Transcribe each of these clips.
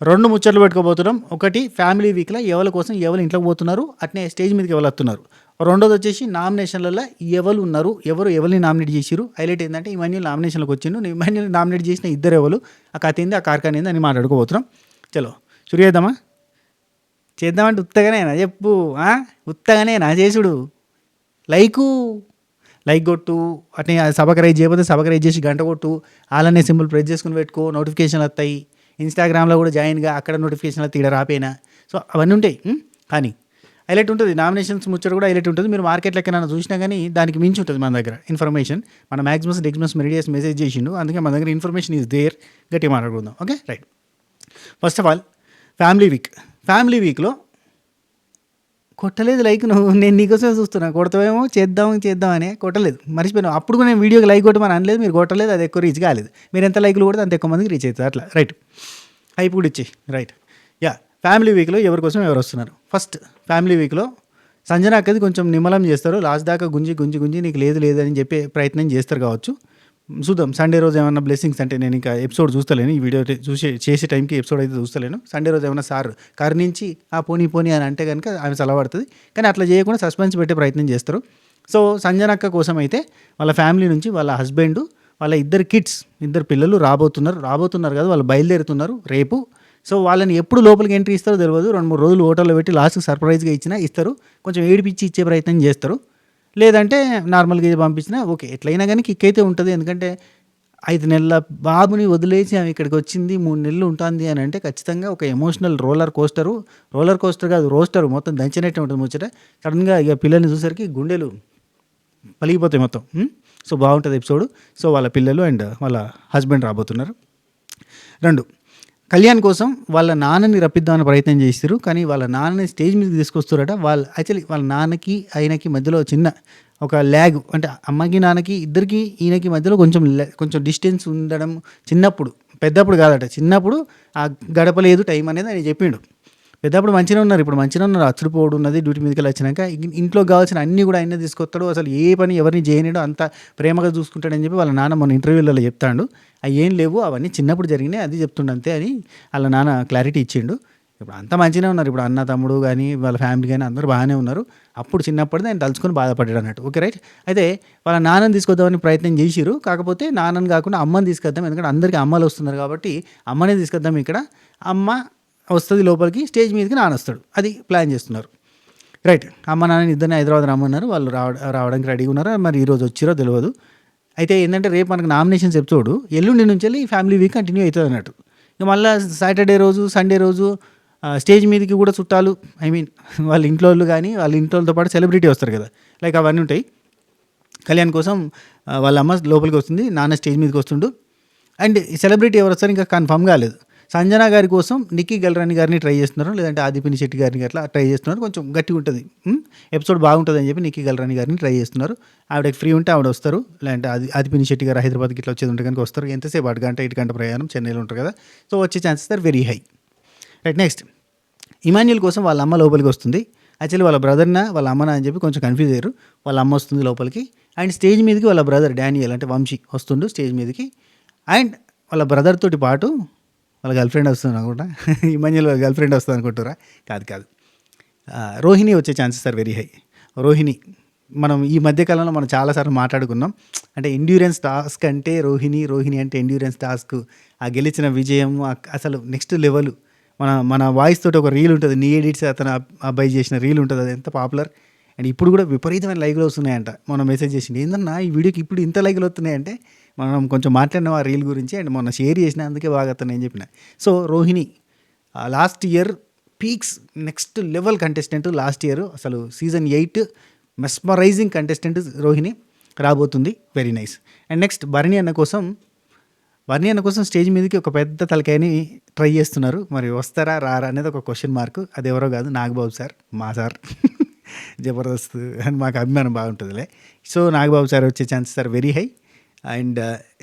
2 ముచ్చట్లు పెట్టుకోబోతున్నాం. ఒకటి ఫ్యామిలీ వీక్‌ల ఎవరి కోసం ఎవరు ఇంట్లోకి పోతున్నారు, అట్నే స్టేజ్ మీదకి ఎవరు వస్తున్నారు. రెండోదొచ్చేసి నామినేషన్‌లల్ల ఎవరు ఉన్నారు, ఎవరిని నామినేట్ చేసిర్రు. హైలైట్ ఏందంటే ఇమాన్యుల్ నామినేషన్‌లోకి వచ్చిండు. ఇమాన్యుల్ నామినేట్ చేసిన ఇద్దరెవరు, ఆ కథ ఏంది, ఆ కార్ఖాన ఏంది అని మాట్లాడుకోబోతున్నాం. చలో షురు చేద్దామా? చేద్దామంటే ఉత్తగానేనా చెప్పు? ఉత్తగానేనా చేసుడు? లైక్ కొట్టు, అట్నే సబ్స్క్రైబ్ చేయకపోతే సబ్స్క్రైబ్ చేసి గంట కొట్టు, అలానే సింబల్ ప్రెస్ చేసుకుని పెట్టుకో, నోటిఫికేషన్లు వస్తాయి. ఇన్స్టాగ్రామ్లో కూడా జాయిన్గా, అక్కడ నోటిఫికేషన్లు తీడ రాపోయినా. సో అవన్నీ ఉంటాయి. కానీ హైలైట్ ఉంటుంది, నామినేషన్స్ ముచ్చట కూడా హైలైట్ ఉంటుంది. మీరు మార్కెట్లో ఎక్కడైనా చూసినా కానీ దానికి మించి ఉంటుంది మన దగ్గర ఇన్ఫర్మేషన్. మన మ్యాక్సిమస్ మెరిడియస్ మెసేజ్ చేసిండు, అందుకే మన దగ్గర ఇన్ఫర్మేషన్ ఈజ్ దేర్. గట్టిగా మాట్లాడుకుందాం. Okay right. First of all family వీక్లో కొట్టలేదు లైక్. నేను నీకోసమే చూస్తున్నా, కొడతావేమో చేద్దామని కొట్టలేదు, మర్చిపోయినా. అప్పుడు కూడా నేను వీడియోకి లైక్ కొట్టమని అనలేదు, మీరు కొట్టలేదు, అది ఎక్కువ రీచ్ కాలేదు. మీరు ఎంత లైక్లు కొడితే అంత ఎక్కువ మందికి రీచ్ అవుతుంది. అట్లా రైట్. హైప్ కూడా ఇచ్చి రైట్. యా, ఫ్యామిలీ వీక్లో ఎవరి కోసం ఎవరు వస్తున్నారు. ఫస్ట్ ఫ్యామిలీ వీక్లో సంజన అక్కది కొంచెం నిమ్మలం చేస్తారు. లాస్ట్ దాకా గుంజి నీకు లేదు అని చెప్పే ప్రయత్నం చేస్తారు కావచ్చు. చూద్దాం. సండే రోజు ఏమన్నా బ్లెస్సింగ్స్, అంటే నేను ఇంకా ఎపిసోడ్ చూస్తలేను, ఈ వీడియో చేసే టైంకి ఎపిసోడ్ అయితే చూస్తలేను. సండే రోజు ఏమన్నా సార్ కరుణించి పోనీ అని అంటే కనుక ఆమె చల్లబడుతుంది. కానీ అట్లా చేయకుండా సస్పెన్స్ పెట్టే ప్రయత్నం చేస్తారు. సో సంజనక్క కోసం అయితే వాళ్ళ ఫ్యామిలీ నుంచి వాళ్ళ హస్బెండ్, వాళ్ళ ఇద్దరు పిల్లలు రాబోతున్నారు కదా, వాళ్ళు బయలుదేరుతున్నారు రేపు. సో వాళ్ళని ఎప్పుడు లోపలికి ఎంట్రీ ఇస్తారో తెలియదు. 2-3 రోజులు హోటల్లో పెట్టి లాస్ట్కి సర్ప్రైజ్గా ఇస్తారు. కొంచెం ఏడిపించి ఇచ్చే ప్రయత్నం చేస్తారు. లేదంటే నార్మల్గా ఇది పంపించినా ఓకే. ఎట్లయినా కానీ కిక్ అయితే ఉంటుంది. ఎందుకంటే 5 నెలల బాబుని వదిలేసి ఆమె ఇక్కడికి వచ్చింది, 3 నెలలు ఉంటుంది అని అంటే ఖచ్చితంగా ఒక ఎమోషనల్ రోలర్ కోస్టర్ కాదు, రోస్టర్ మొత్తం దంచినట్టే ఉంటుంది ముచ్చట. సడన్గా ఇక పిల్లల్ని చూసరికి గుండెలు పలిగిపోతాయి మొత్తం. సో బాగుంటుంది ఎపిసోడ్. సో వాళ్ళ పిల్లలు అండ్ వాళ్ళ హస్బెండ్ రాబోతున్నారు. 2, కళ్యాణ్ కోసం వాళ్ళ నాన్నని రప్పిద్దామని ప్రయత్నం చేస్తారు. కానీ వాళ్ళ నాన్నని స్టేజ్ మీదకి తీసుకొస్తారట. యాక్చువల్లీ వాళ్ళ నాన్నకి ఆయనకి మధ్యలో చిన్న ఒక ల్యాగ్, అంటే అమ్మకి నాన్నకి ఇద్దరికి ఈయనకి మధ్యలో కొంచెం డిస్టెన్స్ ఉండడం చిన్నప్పుడు. పెద్దప్పుడు కాదట, చిన్నప్పుడు ఆ గడపలేదు టైం అనేది ఆయన చెప్పిండు. పెద్దప్పుడు మంచిగా ఉన్నారు, ఇప్పుడు మంచిగా ఉన్నారు. అచ్చుడుపోవడం ఉన్నది. డ్యూటీ మీదకి వచ్చినాక ఇంట్లో కావాల్సిన అన్నీ కూడా ఆయన తీసుకొస్తాడు. అసలు ఏ పని ఎవరిని చేయనిడో అంత ప్రేమగా చూసుకుంటాడని చెప్పి వాళ్ళ నాన్న మన ఇంటర్వ్యూలలో చెప్తాడు. అవి ఏం లేవు, అవన్నీ చిన్నప్పుడు జరిగినాయి, అది చెప్తుండే అంతే అని వాళ్ళ నాన్న క్లారిటీ ఇచ్చిండు. ఇప్పుడు అంతా మంచిగానే ఉన్నారు. ఇప్పుడు అన్న తమ్ముడు కానీ వాళ్ళ ఫ్యామిలీ కానీ అందరూ బాగానే ఉన్నారు. అప్పుడు చిన్నప్పుడు ఆయన తలుచుకొని బాధపడ్డాడు అన్నట్టు. Okay right. అయితే వాళ్ళ నాన్నని తీసుకొద్దామని ప్రయత్నం చేసిరు. కాకపోతే నాన్నని కాకుండా అమ్మని తీసుకొద్దాం, ఎందుకంటే అందరికీ అమ్మలు వస్తున్నారు కాబట్టి అమ్మనే తీసుకొద్దాం. ఇక్కడ అమ్మ వస్తుంది లోపలికి, స్టేజ్ మీదకి నాన్న వస్తాడు, అది ప్లాన్ చేస్తున్నారు. రైట్. అమ్మ నాన్న ఇద్దరిని హైదరాబాద్ రమ్మన్నారు. వాళ్ళు రావడానికి రెడీగా ఉన్నారో మరి ఈరోజు వచ్చిరో తెలియదు. అయితే ఏంటంటే రేపు మనకు నామినేషన్స్ ఎపిసోడ్ ఎల్లుండి నుంచి వెళ్ళి ఫ్యామిలీ వీక్ కంటిన్యూ అవుతుంది అన్నట్టు. ఇక మళ్ళీ సాటర్డే రోజు సండే రోజు స్టేజ్ మీదకి కూడా చుట్టాలు, వాళ్ళ ఇంట్లో వాళ్ళు కానీ వాళ్ళ ఇంట్లోతో పాటు సెలబ్రిటీ వస్తారు కదా, లైక్ అవన్నీ ఉంటాయి. కళ్యాణ్ కోసం వాళ్ళ అమ్మ లోపలికి వస్తుంది, నాన్న స్టేజ్ మీదకి వస్తుండు. అండ్ ఈ సెలబ్రిటీ ఎవరు వస్తారు ఇంకా కన్ఫర్మ్ కాలేదు. సంజన గారి కోసం నిక్కీ గల్రాని గారిని ట్రై చేస్తున్నారు, లేదంటే ఆదిపిని శెట్టి గారిని అట్లా ట్రై చేస్తున్నారు. కొంచెం గట్టిగా ఉంటుంది ఎపిసోడ్, బాగుంటుంది అని చెప్పి నిక్కీ గల్రాని గారిని ట్రై చేస్తున్నారు. ఆవిడకి ఫ్రీ ఉంటే ఆవిడ వస్తారు, లేదంటే ఆదిపిని శెట్టి గారు హైదరాబాద్కి ఇట్లా వచ్చేది ఉంటే కనుక వస్తారు. ఎంతసేపు 1 గంట ప్రయాణం, చెన్నైలో ఉంటారు కదా. సో వచ్చే chances are very high. Right. Next, Emmanuel కోసం వాళ్ళ అమ్మ లోపలికి వస్తుంది. యాక్చువల్లీ వాళ్ళ బ్రదర్నా వాళ్ళ అమ్మనా అని చెప్పి కొంచెం కన్ఫ్యూజ్ అయ్యారు. వాళ్ళ అమ్మ వస్తుంది లోపలికి. అండ్ స్టేజ్ మీదకి వాళ్ళ బ్రదర్ డానియల్, అంటే వంశీ వస్తుండు స్టేజ్ మీదకి. అండ్ వాళ్ళ బ్రదర్ తోటి పాటు వాళ్ళ గర్ల్ ఫ్రెండ్ వస్తుంది అనుకుంటా. ఇమాన్యుల్ వాళ్ళ గర్ల్ ఫ్రెండ్ వస్తుంది అనుకుంటారా? కాదు. రోహిణి వచ్చే chances are very high. Rohini మనం ఈ మధ్యకాలంలో మనం చాలాసార్లు మాట్లాడుకున్నాం. అంటే ఎండ్యూరెన్స్ టాస్క్ అంటే రోహిణి అంటే ఎండ్యూరెన్స్ టాస్క్. ఆ గెలిచిన విజయం అసలు నెక్స్ట్ లెవెల్. మన వాయిస్ తోటి ఒక రీల్ ఉంటుంది, నీ ఎడిట్స్ అతను అబ్బాయి చేసిన రీల్ ఉంటుంది, అది ఎంత పాపులర్. అండ్ ఇప్పుడు కూడా విపరీతమైన లైక్లు వస్తున్నాయంట. మనం మెసేజ్ చేసింది ఏందన్నా ఈ వీడియోకి ఇప్పుడు ఇంత లైక్లు వస్తున్నాయంటే మనం కొంచెం మాట్లాడినాం ఆ రీల్ గురించి. అండ్ మొన్న షేర్ చేసిన, అందుకే బాగా అతను నేను చెప్పిన. So Rohini last year peaks, next level contestant last year. అసలు సీజన్ 8 మెస్మరైజింగ్ కంటెస్టెంట్ రోహిణి రాబోతుంది. Very nice. అండ్ నెక్స్ట్ బర్నీ అన్న కోసం స్టేజ్ మీదకి ఒక పెద్ద తలకాయని ట్రై చేస్తున్నారు. మరి వస్తారా రారా అనేది ఒక క్వశ్చన్ మార్క్. అది ఎవరో కాదు, నాగబాబు సార్, మా సార్. జబర్దస్త్ అని మాకు అభిమానం బాగుంటుందిలే. సో నాగబాబు సార్ వచ్చే chances are very high. And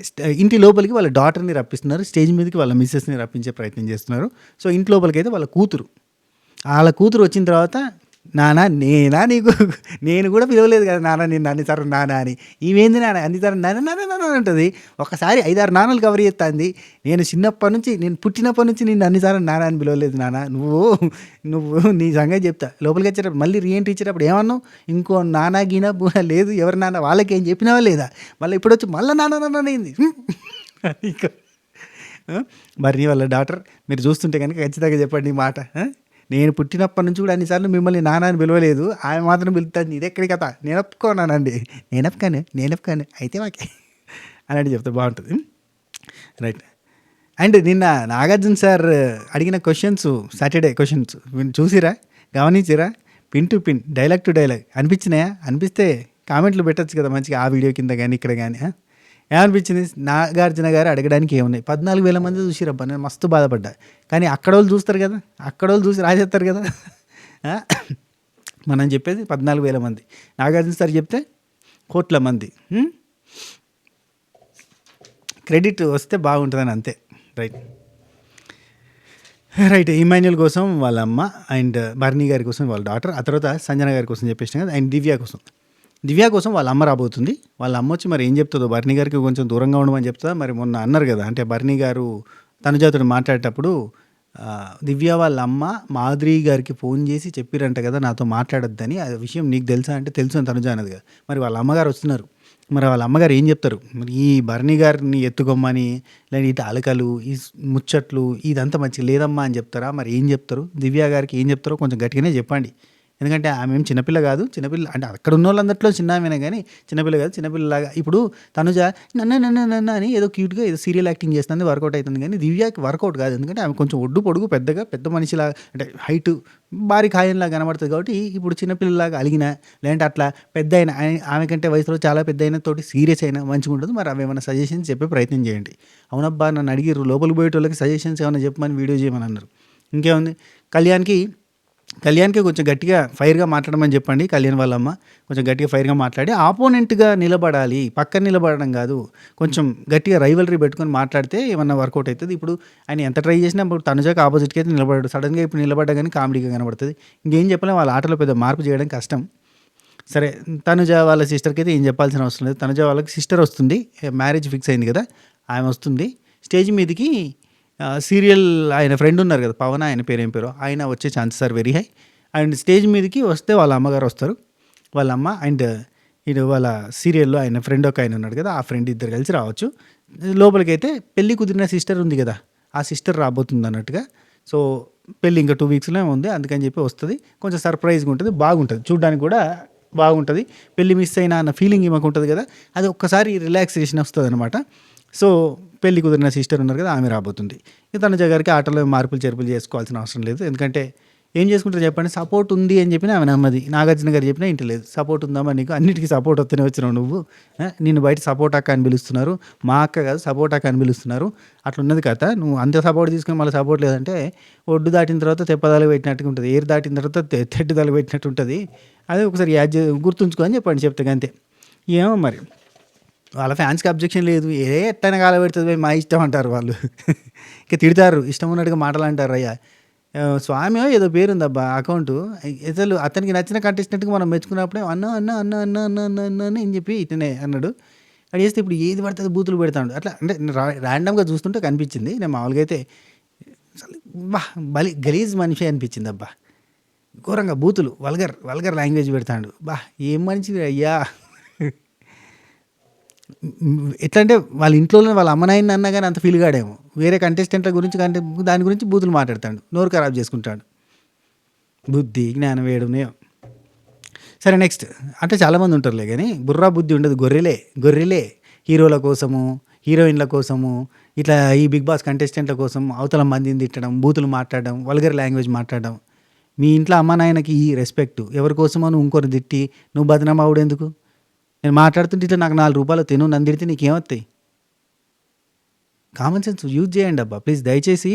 ఇంటి లోపలికి వాళ్ళ డాటర్ని రప్పిస్తున్నారు, స్టేజ్ మీదకి వాళ్ళ మిస్సెస్ని రప్పించే ప్రయత్నం చేస్తున్నారు. సో ఇంటి లోపలికి అయితే వాళ్ళ కూతురు వచ్చిన తర్వాత నానా నేనా నీకు నేను కూడా పిలవలేదు కదా నాన్న నిన్ను అన్నిసార్లు నానా అని. ఈమెంది నాన్న అన్నిసార్లు నాన్న నాన్న నాన్న అంటది. ఒకసారి 5, 6 నాన్నలు కవర్ చేస్తుంది. నేను చిన్నప్పటి నుంచి, నేను పుట్టినప్పటి నుంచి నిన్ను అన్నిసార్లు నాన్న అని పిలవలేదు నాన్న. నువ్వు నీ సంగతి చెప్తా. లోపలికి వచ్చేటప్పుడు మళ్ళీ రీఎంట్రీ ఇచ్చేటప్పుడు ఏమన్నావు? ఇంకో నానా గీనా బూనా లేదు, ఎవరు నాన్న వాళ్ళకి ఏం చెప్పినావా లేదా? మళ్ళీ ఇప్పుడు వచ్చి మళ్ళీ నాన్న నాన్న అయింది. మరి వాళ్ళ డాక్టర్ మీరు చూస్తుంటే కనుక ఖచ్చితంగా చెప్పండి ఈ మాట. నేను పుట్టినప్పటి నుంచి కూడా అన్నిసార్లు మిమ్మల్ని నాన్న అని పిలవలేదు, ఆమె మాత్రం పిలుస్తుంది. ఇది ఎక్కడి కథ? నేను ఒప్పుకోనానండి. నేను ఒప్పుకాను అయితే మాకే అలాంటి చెప్తే బాగుంటుంది. రైట్. అండ్ నిన్న నాగార్జున సార్ అడిగిన క్వశ్చన్స్, సాటర్డే క్వశ్చన్స్ చూసిరా, గమనించిరా? Pin to pin, dialogue to dialogue అనిపించినాయా? అనిపిస్తే కామెంట్లు పెట్టచ్చు కదా మంచిగా, ఆ వీడియో కింద కానీ ఇక్కడ కానీ. ఏమనిపించింది? నాగార్జున గారు అడగడానికి ఏమున్నాయి? 14,000 మంది చూసిరబ్బా. నేను మస్తు బాధపడ్డా. కానీ అక్కడ వాళ్ళు చూస్తారు కదా, అక్కడ వాళ్ళు చూసి రాసేస్తారు కదా. మనం చెప్పేది 14,000 మంది, నాగార్జున సార్ చెప్తే కోట్ల మంది. క్రెడిట్ వస్తే బాగుంటుందని అంతే. రైట్. ఇమాన్యుల్ కోసం వాళ్ళ అమ్మ, అండ్ బర్నీ గారి కోసం వాళ్ళ డాటర్, ఆ తర్వాత సంజన గారి కోసం చెప్పేసిన కదా, అండ్ దివ్య కోసం వాళ్ళ అమ్మ రాబోతుంది. వాళ్ళ అమ్మ వచ్చి మరి ఏం చెప్తుందో, బర్నీ గారికి కొంచెం దూరంగా ఉండమని చెప్తుందా మరి. మొన్న అన్నారు కదా, అంటే బర్నీ గారు తనుజాతో మాట్లాడేటప్పుడు దివ్య వాళ్ళ అమ్మ మాధురి గారికి ఫోన్ చేసి చెప్పిరంట కదా నాతో మాట్లాడొద్దని. ఆ విషయం నీకు తెలుసా అంటే తెలుసు అని తనుజ అన్నది కదా. మరి వాళ్ళ అమ్మగారు వస్తున్నారు, మరి వాళ్ళ అమ్మగారు ఏం చెప్తారు? మరి ఈ బర్నీ గారిని ఎత్తుకోమని, లేదా ఇటు అలకలు, ఈ ముచ్చట్లు, ఇదంతా మంచిగా లేదమ్మా అని చెప్తారా? మరి ఏం చెప్తారు? దివ్య గారికి ఏం చెప్తారో కొంచెం గట్టిగానే చెప్పండి. ఎందుకంటే ఆమె ఏం చిన్నపిల్ల కాదు. చిన్నపిల్ల అంటే అక్కడ ఉన్న వాళ్ళందరిలో చిన్న ఆమెనే, కానీ చిన్నపిల్ల కాదు. చిన్నపిల్లలాగా ఇప్పుడు తనుజ నన్న అని ఏదో క్యూట్గా ఏదో సీరియల్ యాక్టింగ్ చేస్తుంది, వర్కౌట్ అవుతుంది. కానీ దివ్యాకి వర్కౌట్ కాదు. ఎందుకంటే ఆమె కొంచెం ఒడ్డు పొడుగు, పెద్ద మనిషిలాగా, అంటే హైటు భారీ కాయంలాగా కనబడుతుంది. కాబట్టి ఇప్పుడు చిన్నపిల్లలాగా అలిగినా, లేదంటే అట్లా పెద్ద అయినా, ఆమె కంటే వయసులో చాలా పెద్ద అయిన తోటి సీరియస్ అయినా మంచిగా ఉంటుంది. మరి అవి ఏమైనా సజెషన్స్ చెప్పే ప్రయత్నం చేయండి. అవునబ్బా నన్ను అడిగిర్రు, లోపలికి పోయేటోళ్ళకి సజెషన్స్ ఏమైనా చెప్పమని వీడియో చేయమని అన్నారు. ఇంకేముంది, కళ్యాణ్కి కొంచెం గట్టిగా ఫైర్గా మాట్లాడమని చెప్పండి. కళ్యాణ్ వాళ్ళమ్మ కొంచెం గట్టిగా ఫైర్గా మాట్లాడి ఆపోనెంట్గా నిలబడాలి, పక్కన నిలబడడం కాదు. కొంచెం గట్టిగా రైవలరీ పెట్టుకొని మాట్లాడితే ఏమన్నా వర్కౌట్ అవుతుంది. ఇప్పుడు ఆయన ఎంత ట్రై చేసినా ఇప్పుడు తనుజాకి ఆపోజిట్కి అయితే నిలబడాడు. సడన్గా ఇప్పుడు నిలబడ్డా కానీ కామెడీగా కనబడుతుంది. ఇంకేం చెప్పలేం, వాళ్ళ ఆటలో పెద్ద మార్పు చేయడం కష్టం. సరే, తనుజ వాళ్ళ సిస్టర్కి అయితే ఏం చెప్పాల్సిన అవసరం లేదు. తనుజ వాళ్ళకి సిస్టర్ వస్తుంది, మ్యారేజ్ ఫిక్స్ అయింది కదా, ఆమె వస్తుంది స్టేజ్ మీదకి. సీరియల్ ఆయన ఫ్రెండ్ ఉన్నారు కదా పవన్, ఆయన పేరు ఏం పేరు, ఆయన వచ్చే chances are very high. And stage మీదకి వస్తే వాళ్ళ అమ్మగారు వస్తారు, వాళ్ళ అమ్మ అండ్ ఇటు వాళ్ళ సీరియల్లో ఆయన ఫ్రెండ్ ఒక ఆయన ఉన్నాడు కదా, ఆ ఫ్రెండ్ ఇద్దరు కలిసి రావచ్చు. లోపలికి అయితే పెళ్ళి కుదిరిన సిస్టర్ ఉంది కదా, ఆ సిస్టర్ రాబోతుంది అన్నట్టుగా. సో పెళ్ళి ఇంకా 2 వీక్స్లో ఉంది, అందుకని చెప్పి వస్తుంది. కొంచెం సర్ప్రైజ్గా ఉంటుంది, బాగుంటుంది, చూడ్డానికి కూడా బాగుంటుంది. పెళ్ళి మిస్ అయినా అన్న ఫీలింగ్ ఈమెకు ఉంటుంది కదా, అది ఒక్కసారి రిలాక్సేషన్ వస్తుంది అనమాట. సో పెళ్ళి కుదిరిన సిస్టర్ ఉన్నారు కదా, ఆమె రాబోతుంది. తనుజ గారికి ఆటలో మార్పులు చేర్పులు చేసుకోవాల్సిన అవసరం లేదు. ఎందుకంటే ఏం చేసుకుంటారు చెప్పండి, సపోర్ట్ ఉంది అని చెప్పిన ఆమె నమ్మది. నాగార్జున గారు చెప్పినా ఇంటి లేదు. సపోర్ట్ ఉందామా నీకు, అన్నిటికీ సపోర్ట్ వస్తూనే వచ్చినావు నువ్వు. నిన్ను బయట సపోర్ట్ అక్క అని పిలుస్తున్నారు, మా అక్క కాదు సపోర్ట్ అక్క అని పిలుస్తున్నారు. అట్లున్నది కథ. నువ్వు అంత సపోర్ట్ తీసుకుని మళ్ళీ సపోర్ట్ లేదంటే ఒడ్డు దాటిన తర్వాత తెప్పదాలు పెట్టినట్టుగా ఉంటుంది, ఏరు దాటిన తర్వాత తెడ్డుదాలు పెట్టినట్టు ఉంటుంది. అదే ఒకసారి గుర్తుంచుకో అని చెప్పండి, చెప్తే అంతే. ఏమో మరి వాళ్ళ ఫ్యాన్స్కి అబ్జెక్షన్ లేదు, ఎట్టైనా కాల పెడుతుంది మా ఇష్టం అంటారు వాళ్ళు. ఇక తిడతారు, ఇష్టం ఉన్నట్టుగా మాటలు అంటారు. అయ్యా స్వామి ఏదో పేరుందబ్బా అకౌంటు, అసలు అతనికి నచ్చిన కంటెస్టెంట్కి మనం మెచ్చుకున్నప్పుడే అన్న అన్న అన్న అన్న అన్న అన్న అన్న అని చెప్పి ఇతనే అన్నాడు. అది చేస్తే ఇప్పుడు ఏది పడుతుంది బూతులు పెడతాడు. అట్లా అంటే ర్యాండమ్గా చూస్తుంటే కనిపించింది. నేను మామూలుగా అయితే గలీజ్ మనిషి అనిపించింది అబ్బా, ఘోరంగా బూతులు, వల్గర్ లాంగ్వేజ్ పెడతాడు. ఏం మనిషి అయ్యా. ఎట్లా అంటే వాళ్ళ ఇంట్లో వాళ్ళ అమ్మనాయన్ని అన్నా కానీ అంత ఫీల్ కాడేమో, వేరే కంటెస్టెంట్ల గురించి దాని గురించి బూతులు మాట్లాడతాడు, నోరు ఖరాబ్ చేసుకుంటాడు. బుద్ధి జ్ఞానం వేడున్నాయో. సరే నెక్స్ట్, అంటే చాలామంది ఉంటారులే కానీ బుర్రా బుద్ధి ఉండదు, గొర్రెలే హీరోల కోసము, హీరోయిన్ల కోసము, ఇట్లా ఈ బిగ్ బాస్ కంటెస్టెంట్ల కోసం అవతల మందిని తిట్టడం, బూతులు మాట్లాడడం, వల్గర్ లాంగ్వేజ్ మాట్లాడడం. మీ ఇంట్లో అమ్మ నాయనకి ఈ రెస్పెక్ట్, ఎవరి కోసమో నువ్వు ఇంకొకరు తిట్టి నువ్వు బదనామా అవడెందుకు? నేను మాట్లాడుతుంటే ఇట్లా నాకు 4 రూపాయలు తిను, నన్ను తిడితే నీకేమవుతాయి? కామన్ సెన్స్ యూజ్ చేయండి అబ్బా ప్లీజ్. దయచేసి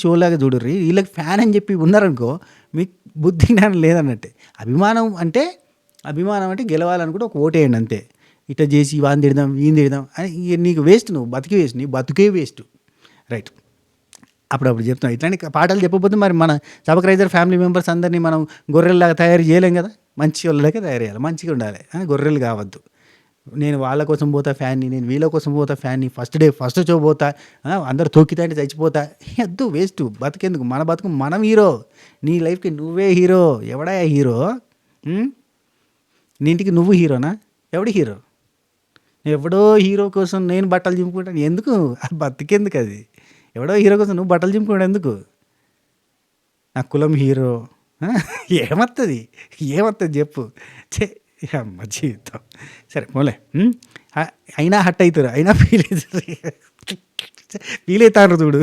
షోలాగా చూడర్రి. వీళ్ళకి ఫ్యాన్ అని చెప్పి ఉన్నారనుకో మీకు బుద్ధి జ్ఞానం లేదన్నట్టే. అభిమానం అంటే గెలవాలనుకుంటే ఒక ఓటేయండి అంతే. ఇట్లా చేసి వాని తిడదాం వీని తిడదాం అని నీకు వేస్ట్, నువ్వు బతికే వేస్ట్, నీ బతుకే వేస్ట్. రైట్. అప్పుడప్పుడు చెప్తాం. ఇట్లాంటి పాఠాలు చెప్పకపోతే మరి మన సబక్ రైజర్ ఫ్యామిలీ మెంబర్స్ అందరినీ మనం గొర్రెల్లాగా తయారు చేయలేం కదా. మంచి వాళ్ళలాగా తయారు చేయాలి, మంచిగా ఉండాలి, గొర్రెలు కావద్దు. నేను వాళ్ళ కోసం పోతా ఫ్యాన్ని, నేను వీళ్ళ కోసం పోతా ఫ్యాన్ని, ఫస్ట్ షో పోతా, అందరు తొక్కితే అంటే చచ్చిపోతా, వద్దు, వేస్ట్. బతికేందుకు? మన బతుకు మనం హీరో, నీ లైఫ్కి నువ్వే హీరో. ఎవడా హీరో? నీ ఇంటికి నువ్వు హీరోనా? ఎవడి హీరో? ఎవడో హీరో కోసం నేను బట్టలు చింపుకుంటాను ఎందుకు? అది బతికేందుకు? అది ఎవడో హీరో కోసం నువ్వు బట్టలు చింపుకోవడం ఎందుకు? నా కులం హీరో, ఏమత్తది చెప్పు. అమ్మ జీవితం. సరే పోలే. అయినా హట్ అవుతారు, అయినా ఫీల్ అవుతారు చూడు.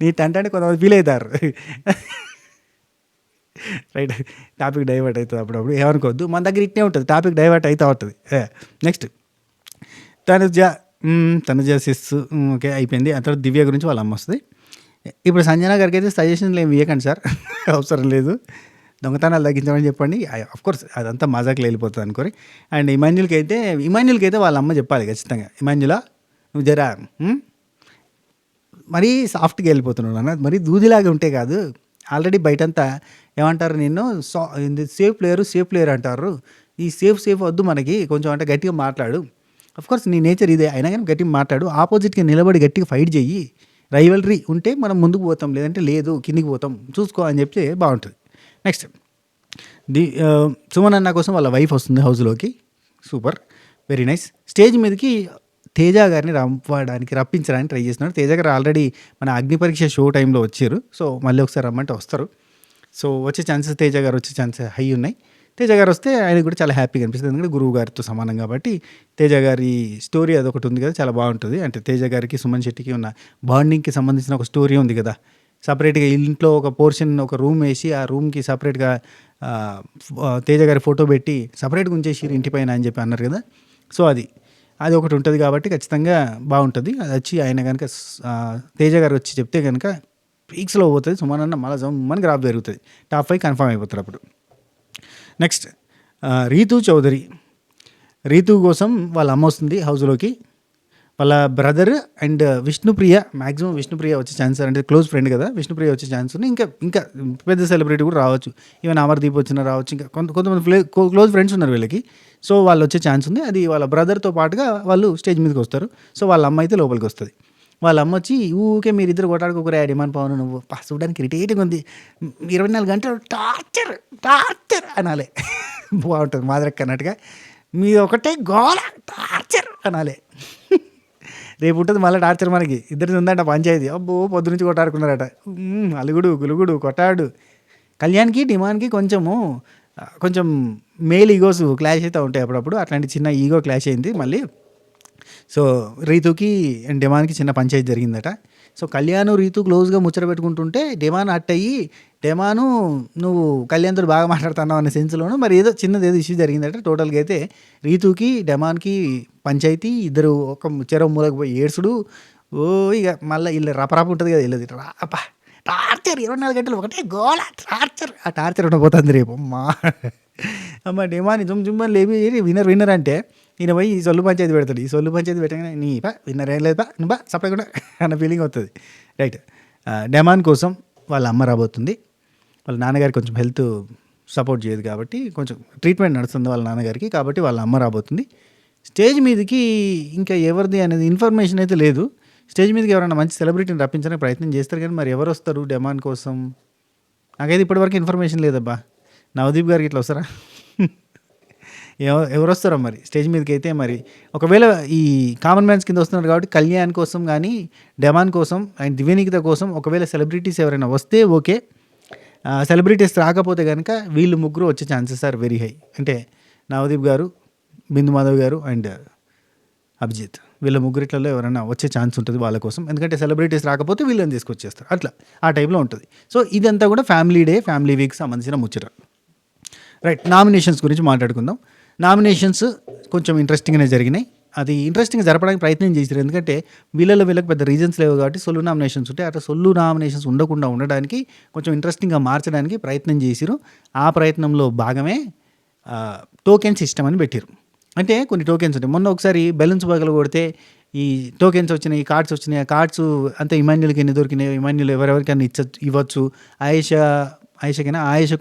నీ అంటే కొంతమంది ఫీల్ అవుతారు. రైట్, టాపిక్ డైవర్ట్ అవుతుంది అప్పుడప్పుడు, ఏమనుకోవద్దు. మన దగ్గర ఇట్నే ఉంటుంది, టాపిక్ డైవర్ట్ అవుతూ ఉంటుంది. నెక్స్ట్ తనుజ సిస్, ఓకే అయిపోయింది. ఆ తర్వాత దివ్య గురించి వాళ్ళ అమ్మ వస్తుంది. ఇప్పుడు సంజన గారికి అయితే సజెషన్లు ఏమి ఇవ్వకండి సార్, అవసరం లేదు. దొంగతనాలు తగ్గించమని చెప్పండి. కోర్స్ అదంతా మజాకులు వెళ్ళిపోతుంది అనుకోని. అండ్ ఇమాన్యుల్కి అయితే వాళ్ళ అమ్మ చెప్పాలి ఖచ్చితంగా, ఇమాన్యులా నువ్వు జరా మరీ సాఫ్ట్గా వెళ్ళిపోతున్నాడు అన్న, మరీ దూదిలాగా ఉంటే కాదు. ఆల్రెడీ బయటంతా ఏమంటారు, నిన్ను సేఫ్ ప్లేయర్ అంటారు. ఈ సేఫ్ వద్దు మనకి, కొంచెం అంటే గట్టిగా మాట్లాడు. కోర్స్ నీ నేచర్ ఇదే, అయినా కానీ గట్టిగా మాట్లాడు. ఆపోజిట్కి నిలబడి గట్టిగా ఫైట్ చెయ్యి. రైవలరీ ఉంటే మనం ముందుకు పోతాం, లేదంటే లేదు కిందికి పోతాం, చూసుకో అని చెప్తే బాగుంటుంది. నెక్స్ట్ సుమన్ అన్న కోసం వాళ్ళ వైఫ్ వస్తుంది హౌస్లోకి. Super, very nice. స్టేజ్ మీదకి తేజ గారిని రప్పించడానికి ట్రై చేస్తున్నాడు. తేజ గారు ఆల్రెడీ మన అగ్ని పరీక్ష షో టైంలో వచ్చారు. సో మళ్ళీ ఒకసారి రమ్మంటే వస్తారు. సో వచ్చే ఛాన్సెస్, తేజ గారు వచ్చే ఛాన్సెస్ హై ఉన్నాయి. తేజ గారు వస్తే ఆయన కూడా చాలా హ్యాపీగా అనిపిస్తుంది, ఎందుకంటే గురువు గారితో సమానం కాబట్టి. తేజ గారి స్టోరీ అదొకటి ఉంది కదా, చాలా బాగుంటుంది. అంటే తేజ గారికి సుమన్ శెట్టికి ఉన్న బాండింగ్కి సంబంధించిన ఒక స్టోరీ ఉంది కదా. సపరేట్గా ఇంట్లో ఒక పోర్షన్, ఒక రూమ్ వేసి ఆ రూమ్కి సపరేట్గా తేజ గారి ఫోటో పెట్టి సపరేట్గా ఉంచేసి ఇంటి పైన అని చెప్పి అన్నారు కదా. సో అది ఒకటి ఉంటుంది కాబట్టి ఖచ్చితంగా బాగుంటుంది. అది వచ్చి ఆయన కనుక తేజ గారు వచ్చి చెప్తే కనుక పీక్స్లో పోతుంది. సుమన్ అన్న మళ్ళీ జమ్మని గ్రాఫ్ పెరుగుతుంది, టాప్ 5 కన్ఫర్మ్ అయిపోతారు అప్పుడు. నెక్స్ట్ రీతు చౌదరి. రీతు కోసం వాళ్ళ అమ్మ వస్తుంది హౌస్లోకి. వాళ్ళ brother and Vishnupriya, maximum Vishnupriya వచ్చే ఛాన్స్, అంటే క్లోజ్ ఫ్రెండ్ కదా, విష్ణుప్రియ వచ్చే ఛాన్స్ ఉంది. ఇంకా పెద్ద సెలబ్రిటీ కూడా రావచ్చు, ఈవెన్ అమర్దీప్ వచ్చినా రావచ్చు. ఇంకా కొంతమంది క్లోజ్ ఫ్రెండ్స్ ఉన్నారు వీళ్ళకి. సో వాళ్ళు వచ్చే ఛాన్స్ ఉంది. అది వాళ్ళ బ్రదర్తో పాటుగా వాళ్ళు స్టేజ్ మీదకి వస్తారు. సో వాళ్ళ అమ్మ అయితే లోపలికి వస్తుంది. వాళ్ళ అమ్మ వచ్చి ఊకే మీరిద్దరు కొట్టాడుకోకరే డిమాండ్ పవన్, నువ్వు చూడడానికి ఇరిటేటింగ్ ఉంది, 24 గంటలు టార్చర్ అనాలే. బాగుంటుంది మాదిరక్క అన్నట్టుగా, మీ ఒకటే గోల టార్చర్ అనాలే. రేపు ఉంటుంది మళ్ళీ టార్చర్ మనకి. ఇద్దరిది ఉందంట పంచాయతీ. అబ్బో పొద్దు నుంచి కొట్టాడుకున్నారట, అలుగుడు గులుగుడు కొట్టాడు. కళ్యాణ్కి డిమాండ్కి కొంచెం మేల్ ఈగోస్ క్లాష్ అయితే ఉంటాయి అప్పుడప్పుడు. అట్లాంటి చిన్న ఈగో క్లాష్ అయింది మళ్ళీ. సో రీతుకి అండ్ డిమాన్కి చిన్న పంచాయతీ జరిగిందట. సో కళ్యాణ్ రీతు క్లోజ్గా ముచ్చట పెట్టుకుంటుంటే డిమాన్ అట్ అయ్యి, డిమాను నువ్వు కళ్యాణ్తో బాగా మాట్లాడుతున్నావు అనే సెన్స్లోనూ మరి ఏదో ఇష్యూ జరిగిందట. టోటల్గా అయితే రీతుకి డిమాన్కి పంచాయతీ, ఇద్దరు ఒక చెరవ మూలకు పోయి ఏడ్చుడు. ఇక మళ్ళీ వీళ్ళు రపరాప ఉంటుంది కదా, వీళ్ళది రాపా టార్చర్, 24 గంటలు ఒకటే గోల టార్చర్. ఆ టార్చర్ ఉండబోతుంది రేపు. అమ్మ డిమాని జుమ్మని లేపి విన్నర్ అంటే ఈయన పోయి ఈ సొల్లు పంచాయతీ పెడతాడు. ఈ సొల్లు పంచాయతీ పెట్టగానే నీ విన్నర్ ఏం లేదు నువ్వు సపరేట్గా అన్న ఫీలింగ్ వస్తుంది. రైట్, డెమాన్ కోసం వాళ్ళ అమ్మ రాబోతుంది. వాళ్ళ నాన్నగారికి కొంచెం హెల్త్ సపోర్ట్ చేయదు కాబట్టి కొంచెం ట్రీట్మెంట్ నడుస్తుంది వాళ్ళ నాన్నగారికి, కాబట్టి వాళ్ళ అమ్మ రాబోతుంది. స్టేజ్ మీదకి ఇంకా ఎవరిది అనేది ఇన్ఫర్మేషన్ అయితే లేదు. స్టేజ్ మీదకి ఎవరైనా మంచి సెలబ్రిటీని రప్పించడానికి ప్రయత్నం చేస్తారు, కానీ మరి ఎవరు వస్తారు డెమాన్ కోసం నాకైతే ఇప్పటివరకు ఇన్ఫర్మేషన్ లేదబ్బా. నవదీప్ గారికి ఇట్లా వస్తారా? ఎవరు వస్తారో మరి స్టేజ్ మీదకి అయితే. మరి ఒకవేళ ఈ కామన్ మ్యాన్స్ కింద వస్తున్నారు కాబట్టి కళ్యాణ్ కోసం కానీ డెమాన్ కోసం అండ్ దివ్యనికిత కోసం ఒకవేళ సెలబ్రిటీస్ ఎవరైనా వస్తే ఓకే. సెలబ్రిటీస్ రాకపోతే కనుక వీళ్ళు ముగ్గురు వచ్చే ఛాన్సెస్ ఆర్ వెరీ హై. అంటే నవదీప్ గారు, బిందు మాధవ్ గారు అండ్ అభిజిత్, వీళ్ళ ముగ్గురిట్లలో ఎవరైనా వచ్చే ఛాన్స్ ఉంటుంది వాళ్ళ కోసం. ఎందుకంటే సెలబ్రిటీస్ రాకపోతే వీళ్ళని తీసుకొచ్చేస్తారు, అట్లా ఆ టైప్లో ఉంటుంది. సో ఇదంతా కూడా ఫ్యామిలీ వీక్ సంబంధించిన ముచ్చట. రైట్, నామినేషన్స్ గురించి మాట్లాడుకుందాం. నామినేషన్స్ కొంచెం ఇంట్రెస్టింగ్గానే జరిగినాయి. అది ఇంట్రెస్టింగ్గా జరపడానికి ప్రయత్నం చేశారు, ఎందుకంటే వీళ్ళకి పెద్ద రీజన్స్ లేవు కాబట్టి సొల్లు నామినేషన్స్ ఉంటాయి. అట్లా సొల్లు నామినేషన్స్ ఉండకుండా ఉండడానికి కొంచెం ఇంట్రెస్టింగ్గా మార్చడానికి ప్రయత్నం చేసిరు. ఆ ప్రయత్నంలో భాగమే టోకెన్ సిస్టమ్ అని పెట్టారు. అంటే కొన్ని టోకెన్స్ ఉంటాయి. మొన్న ఒకసారి బెలూన్స్ పగల కొడితే ఈ టోకెన్స్ వచ్చినాయి, కార్డ్స్ వచ్చినాయి, ఆ కార్డ్స్ అంతా ఇమాన్యుల్కి ఎన్ని దొరికినాయి, ఇమాన్యుల్ ఎవరెవరికైనా ఇవ్వచ్చు, ఆయేష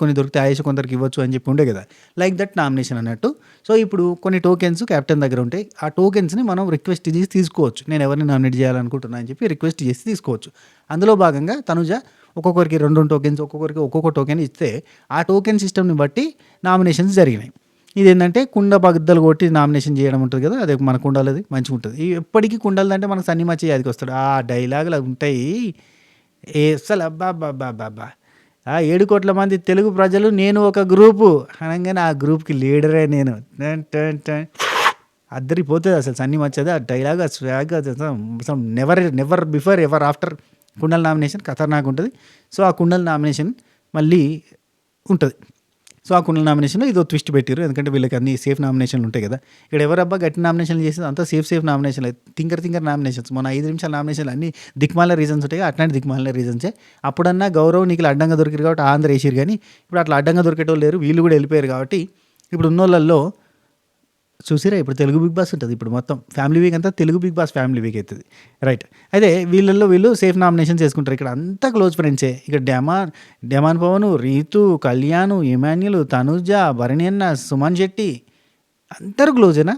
కొన్ని దొరికితే ఆయేష కొందరికి ఇవ్వచ్చు అని చెప్పి ఉండే కదా, లైక్ దట్ నామినేషన్ అన్నట్టు. సో ఇప్పుడు కొన్ని టోకెన్స్ కెప్టెన్ దగ్గర ఉంటాయి, ఆ టోకెన్స్ని మనం రిక్వెస్ట్ చేసి తీసుకోవచ్చు, నేను ఎవరిని నామినేట్ చేయాలనుకుంటున్నా అని చెప్పి రిక్వెస్ట్ చేసి తీసుకోవచ్చు. అందులో భాగంగా తనుజ ఒక్కొక్కరికి 2 టోకెన్స్, ఒక్కొక్కరికి ఒక్కొక్క టోకెన్ ఇస్తే ఆ టోకెన్ సిస్టమ్ని బట్టి నామినేషన్స్ జరిగినాయి. ఇదేంటంటే కుండ బద్దలు కొట్టి నామినేషన్ చేయడం ఉంటుంది కదా, అదే మన కుండలది మంచిగా ఉంటుంది. ఎప్పటికీ కుండలదంటే మనకు సన్ని మచ్చి యాదికి వస్తాడు, ఆ డైలాగులు ఉంటాయి అసలు అబ్బా. 7 కోట్ల మంది తెలుగు ప్రజలు, నేను ఒక గ్రూపు అనగానే ఆ గ్రూప్కి లీడరే నేను, అద్దరిపోతుంది అసలు సన్ని మచ్చది ఆ డైలాగ్, ఆ స్వాగ్, అసలు నెవర్ బిఫోర్ ఎవర్ ఆఫ్టర్ కుండల నామినేషన్ ఖతర్నాక్ ఉంటుంది. సో ఆ కుండల నామినేషన్ మళ్ళీ ఉంటుంది. సో ఆ కుండల నామినేషన్లో ఇదో ట్విస్ట్ పెట్టారు, ఎందుకంటే వీళ్ళకి అన్ని సేఫ్ నామినేషన్లు ఉంటాయి కదా. ఇక్కడ ఎవరబ్బా గట్టి నామినేషన్లు చేసేది, అంతా సేఫ్ నామినేషన్లు, థింకర్ నామినేషన్స్. మన 5 నిమిషాల నామినేషన్లు అన్ని దిక్మాల రీజన్స్ ఉంటాయి, అట్లాంటి దిక్మాల రీజన్సే. అప్పుడన్నా గౌరవ్ నీకు అడ్డంగా దొరికారు కాబట్టి ఆంధ్ర వేసారు, కానీ ఇప్పుడు అట్లా అడ్డంగా దొరికేటోళ్ళు లేరు, వీళ్ళు కూడా వెళ్ళిపోయారు. కాబట్టి ఇప్పుడు ఉన్నోళ్ళల్లో చూసిరా, ఇప్పుడు తెలుగు బిగ్ బాస్ ఉంటుంది, ఇప్పుడు మొత్తం ఫ్యామిలీ వీక్ అంతా Telugu Bigg Boss family week అవుతుంది, రైట్. అయితే వీళ్ళు సేఫ్ నామినేషన్ చేసుకుంటారు. ఇక్కడ అంతా క్లోజ్ ఫ్రెండ్సే. ఇక్కడ డెమాన్ పవన్, రీతు, కళ్యాణ్, ఇమాన్యుల్, తనుజ, భరణ్యన్న, సుమన్ శెట్టి అందరూ క్లోజేనా?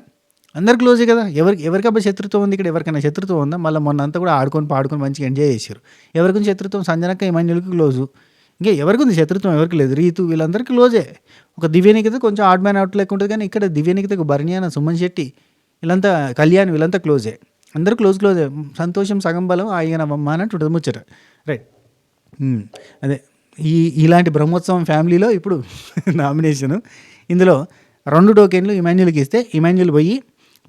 అందరు క్లోజే కదా. ఎవరికబ్బా శత్రుత్వం ఉంది ఇక్కడ? ఎవరికైనా శత్రుత్వం ఉందా? మళ్ళీ మొన్న అంతా కూడా పాడుకొని మంచిగా ఎంజాయ్ చేశారు. ఎవరికి శత్రుత్వం? సంజనక్క, ఇమాన్యుల్కి క్లోజు. ఇంకా ఎవరికి ఉంది శత్రుత్వం? ఎవరికి లేదు. రీతు వీళ్ళందరికీ క్లోజే. ఒక దివ్యనికితే కొంచెం ఆడ్ మ్యాన్ అవుట్ లెక్క ఉంటుంది, కానీ ఇక్కడ దివ్యనికితే భరణ్యాన, సుమన్ శెట్టి, వీళ్ళంతా కళ్యాణ్, వీళ్ళంతా క్లోజే. అందరూ క్లోజే. సంతోషం సగం బలం ఆయనమ్మ అన్నట్టు ఉంటుంది ముచ్చట, రైట్. అదే ఇలాంటి బ్రహ్మోత్సవం ఫ్యామిలీలో ఇప్పుడు నామినేషను. ఇందులో 2 టోకెన్లు ఇమాన్యుల్కి ఇస్తే ఇమాన్యుల్ పోయి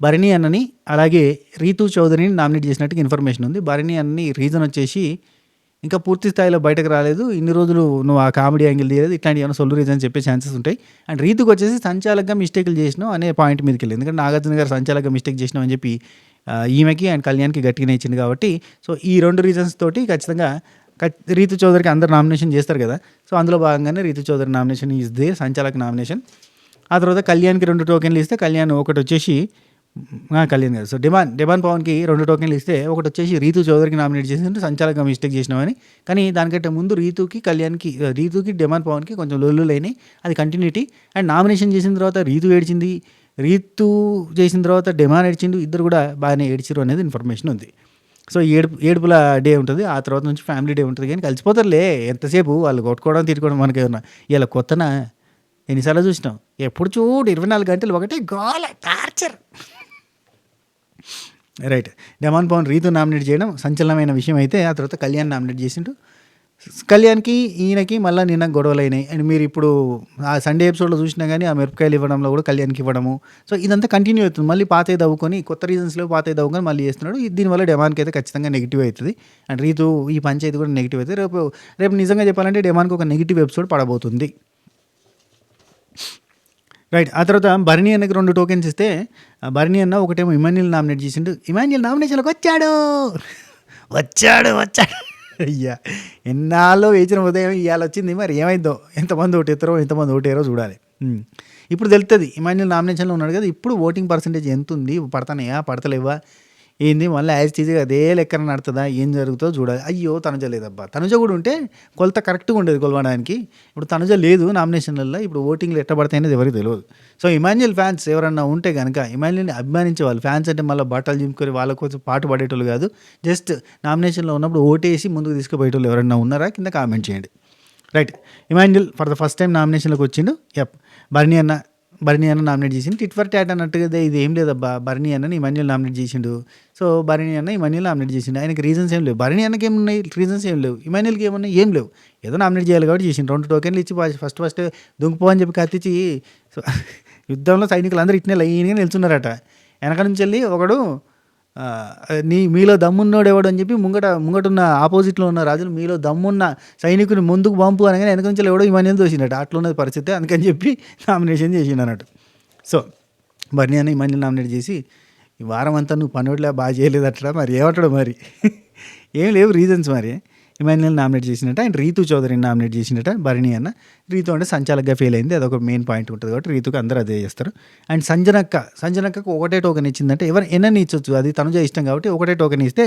భరణి అన్నని అలాగే రీతు చౌదరిని నామినేట్ చేసినట్టుగా ఇన్ఫర్మేషన్ ఉంది. భరణి అన్నని రీజన్ వచ్చేసి ఇంకా పూర్తి స్థాయిలో బయటకు రాలేదు, ఇన్ని రోజులు నువ్వు ఆ కామెడీ యాంగిల్ తీయలేదు, ఇట్లాంటి ఏమైనా సొల్లు రీజన్ చెప్పే ఛాన్సెస్ ఉంటాయి. అండ్ రీతుకు వచ్చేసి సంచాలకంగా మిస్టేక్లు చేసినావు అనే పాయింట్ మీదకి వెళ్ళి, ఎందుకంటే నాగార్జున గారు సంచాలకంగా మిస్టేక్ చేసినావు అని చెప్పి ఈమెకి అండ్ కళ్యాణ్కి గట్టిగానే ఇచ్చింది. కాబట్టి సో ఈ 2 రీజన్స్ తోటి ఖచ్చితంగా రీతు చౌదరికి అందరు నామినేషన్ చేస్తారు కదా. సో అందులో భాగంగానే Ritu Chowdary nomination is the సంచాలక నామినేషన్. ఆ తర్వాత కళ్యాణ్కి 2 టోకెన్లు ఇస్తే కళ్యాణ్ ఒకటి వచ్చేసి కళ్యాణ్ గారు. సో డెమాన్ పవన్కి 2 టోకెన్లు ఇస్తే ఒకటి వచ్చేసి రీతు చౌదరికి నామినేట్ చేసింటే సంచాలకంగా మిస్టేక్ చేసినామని. కానీ దానికంటే ముందు రీతుకి డెమాన్ పవన్కి కొంచెం లొల్లులైనాయి, అది కంటిన్యూటీ. అండ్ నామినేషన్ చేసిన తర్వాత రీతు ఏడ్చింది, రీతు చేసిన తర్వాత డెమాన్ ఏడ్చిండు, ఇద్దరు కూడా బాగానే ఏడ్చిరు అనేది ఇన్ఫర్మేషన్ ఉంది. సో ఏడుపుల డే ఉంటుంది, ఆ తర్వాత నుంచి ఫ్యామిలీ డే ఉంటుంది. కానీ కలిసిపోతారులే, ఎంతసేపు వాళ్ళు కొట్టుకోవడం తిట్టుకోవడం మనకి ఏమన్నా ఇలా కొత్తనా? ఎన్నిసార్లు చూసినాం, ఎప్పుడు చూడు 24 గంటలు ఒకటే గోల, torture, right. Demon Pavan Rithu nominate చేయడం సంచలనమైన విషయం అయితే, ఆ తర్వాత కళ్యాణ్ నామినేట్ చేసిండు. కళ్యాణ్కి ఈయనకి మళ్ళీ నిన్న గొడవలు అయినాయి. అండ్ మీరు ఇప్పుడు ఆ సండే ఎపిసోడ్లో చూసినా కానీ ఆ మిరపకాయలు ఇవ్వడంలో కూడా కళ్యాణ్కి ఇవ్వడము. సో ఇదంతా కంటిన్యూ అవుతుంది. మళ్ళీ పాతే దవ్వుకొని కొత్త రీజన్స్లో పాతే దవ్వుకొని మళ్ళీ చేస్తున్నాడు. దీనివల్ల డెమాన్కి అయితే ఖచ్చితంగా నెగిటివ్ అవుతుంది. అండ్ రీతు ఈ పంచాయతీ కూడా నెగిటివ్ అవుతుంది. రేపు నిజంగా చెప్పాలంటే డెమాన్కి ఒక నెగిటివ్ ఎపిసోడ్ పడబోతుంది, రైట్. ఆ తర్వాత భరణి అన్నకి 2 టోకెన్స్ ఇస్తే భరణి అన్న ఒకటేమో ఇమాన్యుల్ నామినేట్ చేసిండు. ఇమాన్యుల్ నామినేషన్లోకి వచ్చాడు. అయ్యా, ఎన్నాళ్ళు వేచిన ఉదయం ఇవాళ వచ్చింది. మరి ఏమైందో, ఎంతమంది ఓటేస్తారో ఎంతమంది ఓటేరో చూడాలి. ఇప్పుడు తెలుస్తుంది. ఇమాన్యుల్ నామినేషన్లో ఉన్నాడు కదా, ఇప్పుడు ఓటింగ్ పర్సంటేజ్ ఎంత ఉంది, పడతానయా పడతలేవా ఏంది, మళ్ళీ యాజ్ టీజీగా అదే లెక్కన నడుతుందా, ఏం జరుగుతుందో చూడాలి. అయ్యో తనుజ లేదబ్బా, తనుజ కూడా ఉంటే కొలత కరెక్ట్గా ఉండేది కొలవడానికి. ఇప్పుడు తనుజ లేదు నామినేషన్లలో, ఇప్పుడు ఓటింగ్లు ఎట్టబడతాయి అనేది ఎవరికి తెలియదు. సో ఇమాన్యుల్ ఫ్యాన్స్ ఎవరన్నా ఉంటే కనుక, ఇమాన్యుల్ని అభిమానించే వాళ్ళు, ఫ్యాన్స్ అంటే మళ్ళీ బట్టలు చింపుకొని వాళ్ళ కోసం పాటు పడేటోళ్ళు కాదు, జస్ట్ నామినేషన్లో ఉన్నప్పుడు ఓటేసి ముందుకు తీసుకుపోయేటోళ్ళు ఎవరన్నా ఉన్నారా కింద కామెంట్ చేయండి, right. Emmanuel for the first time నామినేషన్లోకి వచ్చిండు. భరణి అన్న నామినేట్ చేసిండు. టిట్ ఫర్ ట్యాట్ అన్నట్టుగా ఇది ఏం లేదబ్బా, భరణి అన్నని ఇమాన్యుల్ నామినేట్ చేసిండు. సో భరణి అన్న ఇమాన్యుల్ నామినేట్ చేసిండు. ఆయనకి రీజన్స్ ఏం లేవు. భరణి అన్నకి ఏమున్నాయి రీజన్స్ ఏం లేవు, ఇమాన్యుల్కి ఏమున్నాయి ఏం లేవు. ఏదో నామినేట్ చేయాలి కాబట్టి చేసిండు. 2 టోకెన్లు ఇచ్చి ఫస్ట్ దుంకుపో అని చెప్పి కత్తిచ్చి, సో యుద్ధంలో సైనికులు అందరూ ఇట్నే లైన్గా నిల్చున్నారట. వెనక నుంచి వెళ్ళి ఒకడు మీలో దమ్మున్నోడు ఎవడు అని చెప్పి ముంగటున్న ఆపోజిట్లో ఉన్న రాజులు మీలో దమ్మున్న సైనికుని ముందుకు పంపు అనగానే వెనక నుంచి ఎవడో ఇమాన్యుల్ దోసినట్టు, అట్లా ఉన్నది పరిస్థితి. అందుకని చెప్పి నామినేషన్ చేసిండు అన్నట్టు. సో భరణి అన్న ఇమాన్యుల్ నామినేట్ చేసి, ఈ వారం అంతా నువ్వు పనివట్లే బాగా చేయలేదు అట్లా మరి ఏమంటాడు మరి ఏం లేవు రీజన్స్. మరి ఇమాన్యుయల్ నామినేట్ చేసినట్ట, అండ్ రీతు చౌదరిని నామినేట్ చేసినట్ట భరణి అన్న. రీతు అంటే సంచాలకుగా ఫెయిల్ అయింది, అదొక మెయిన్ పాయింట్ ఉంటుంది కాబట్టి రీతుకు అందరూ అదే చేస్తారు. అండ్ సంజనక్కకు ఒకటే టోకెన్ ఇచ్చిందంటే ఎన్నని ఇచ్చొచ్చు, అది తనుజ ఇష్టం కాబట్టి ఒకటే టోకెన్ ఇస్తే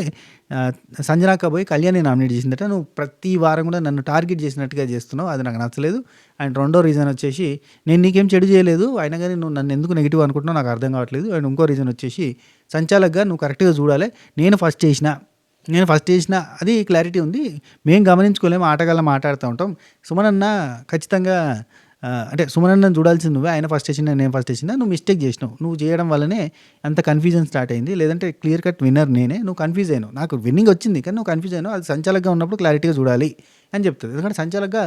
సంజనక్క పోయి కళ్యాణ్ని నామినేట్ చేసిందట. నువ్వు ప్రతి వారం కూడా నన్ను టార్గెట్ చేసినట్టుగా చేస్తున్నావు, అది నాకు నచ్చలేదు. అండ్ రెండో రీజన్ వచ్చేసి నేను నీకేం చెడు చేయలేదు, అయినా కానీ నువ్వు నన్ను ఎందుకు నెగిటివ్ అనుకుంటున్నావు నాకు అర్థం కావట్లేదు. అండ్ ఇంకో రీజన్ వచ్చేసి సంచాలకుగా నువ్వు కరెక్ట్గా చూడాలి, నేను ఫస్ట్ చేసిన అది క్లారిటీ ఉంది, మేము గమనించుకోలేము, ఆటగాళ్ళం మాట్లాడుతూ ఉంటాం. సుమనన్న ఖచ్చితంగా అంటే సుమనన్నను చూడాల్సింది నువ్వే, ఆయన ఫస్ట్ చేసిన నేను ఫస్ట్ చేసిన, నువ్వు మిస్టేక్ చేసినావు, నువ్వు చేయడం వల్లనే అంత కన్ఫ్యూజన్ స్టార్ట్ అయింది, లేదంటే క్లియర్ కట్ విన్నర్ నేనే, నువ్వు కన్ఫ్యూజ్ అయినావు, నాకు విన్నింగ్ వచ్చింది కానీ నువ్వు కన్ఫ్యూజ్ అయినావు, అది సంచాలకుగా ఉన్నప్పుడు క్లారిటీగా చూడాలి అని చెప్తుంది. ఎందుకంటే సంచాలకుగా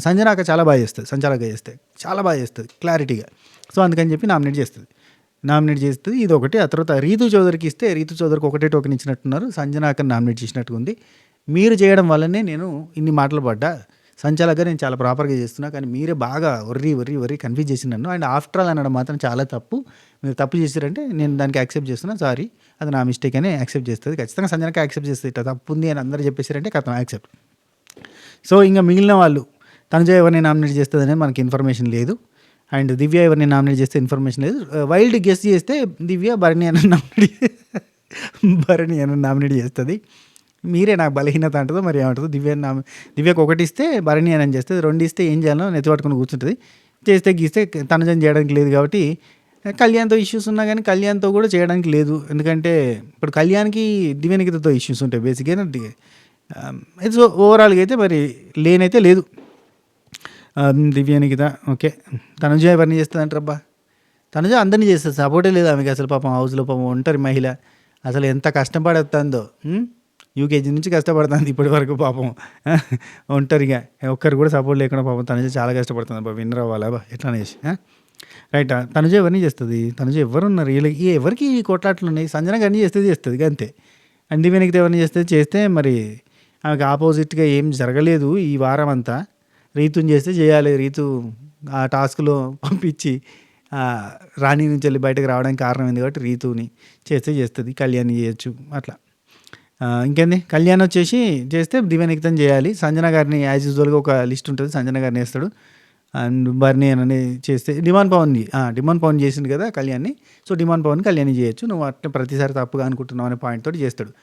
సంజనాక చాలా బాగా చేస్తుంది, సంచాలకుగా చేస్తే చాలా బాగా చేస్తుంది క్లారిటీగా. సో అందుకని చెప్పి నామినేట్ చేస్తుంది. ఇది ఒకటి. ఆ తర్వాత రీతు చౌదరికి ఇస్తే రీతు చౌదరికి ఒకటే టోకెన్ ఇచ్చినట్టున్నారు, సంజనాకని నామినేట్ చేసినట్టుగా ఉంది. మీరు చేయడం వల్లనే నేను ఇన్ని మాటలు పడ్డా, సంచాలకుగా నేను చాలా ప్రాపర్గా చేస్తున్నా, కానీ మీరే బాగా వర్రీ కన్ఫ్యూజ్ చేసి నన్ను. అండ్ ఆఫ్టర్ ఆల్ అనడం మాత్రం చాలా తప్పు, మీరు తప్పు చేశారంటే నేను దానికి యాక్సెప్ట్ చేస్తున్నా, సారీ అది నా మిస్టేక్ అని యాక్సెప్ట్ చేస్తుంది. ఖచ్చితంగా సంజనక యాక్సెప్ట్ చేస్తుంది, ఇట్లా తప్పు ఉంది అని అందరూ చెప్పేశారంటే కథం యాక్సెప్ట్. సో ఇంకా మిగిలిన వాళ్ళు తనుజ ఎవరిని నామినేట్ చేస్తుందనే మనకి ఇన్ఫర్మేషన్ లేదు, అండ్ దివ్య ఎవరిని నామినేట్ చేస్తే ఇన్ఫర్మేషన్ లేదు. వైల్డ్ గెస్ట్ చేస్తే దివ్య భరణి అని నామినేట్ చేస్తుంది. మీరే నాకు బలహీనత అంటుందో మరి ఏమంటుందో. దివ్యకు ఒకటి ఇస్తే భరణి అని చేస్తుంది, రెండు ఇస్తే ఏం చేయాలో నెత్తి పట్టుకుని కూర్చుంటుంది. చేస్తే గీస్తే తనుజని చేయడానికి లేదు కాబట్టి కళ్యాణ్తో ఇష్యూస్ ఉన్నా కానీ కళ్యాణ్తో కూడా చేయడానికి లేదు. ఎందుకంటే ఇప్పుడు కళ్యాణ్కి దివ్యనికితో ఇష్యూస్ ఉంటాయి బేసిక్గా. ఇది ఓవరాల్గా అయితే మరి లేనైతే లేదు. దివ్యానికిత ఓకే. తనుజ ఎవరిని చేస్తుంది అంటారబ్బా, తనుజ అందరినీ చేస్తుంది, సపోర్టే లేదు ఆమెకి అసలు. పాపం హౌస్లో పాపం ఒంటరి మహిళ, అసలు ఎంత కష్టపడుతుందో, యూకేజీ నుంచి కష్టపడుతుంది ఇప్పటి వరకు పాపం, ఒంటరిగా ఒక్కరు కూడా సపోర్ట్ లేకుండా పాపం తనుజ చాలా కష్టపడుతుంది. అబ్బా విన్నర్ అవ్వాలి అబ్బా ఎట్లా అనేసి. రైట్, తనుజ ఎవరిని చేస్తుంది, తనుజ ఎవరున్నారు ఎవరికి కొట్లాట్లు ఉన్నాయి, సంజన గారిని చేస్తుంది అంతే. అండ్ దివ్యానికిత ఎవరిని చేస్తే మరి ఆమెకు ఆపోజిట్గా ఏం జరగలేదు ఈ వారం అంతా. రీతుని చేస్తే చేయాలి, రీతు ఆ టాస్క్లో పంపించి రాణి నుంచి వెళ్ళి బయటకు రావడానికి కారణం ఏంది కాబట్టి రీతుని చేస్తుంది. కళ్యాణ్ని చేయొచ్చు అట్లా. ఇంకేంది, కళ్యాణ్ వచ్చేసి చేస్తే దివ్యనికితం చేయాలి. సంజన గారిని యాజ్ యూజువల్గా ఒక లిస్ట్ ఉంటుంది, సంజన గారిని వేస్తాడు. అండ్ బర్నీ అని చేస్తే డిమాండ్ పవన్ చేసింది కదా కళ్యాణ్ని, సో డిమాండ్ పవన్ కళ్యాణ్ని చేయొచ్చు. నువ్వు అట్లా ప్రతిసారి తప్పుగా అనుకుంటున్నావు అనే పాయింట్ తోటి చేస్తాడు.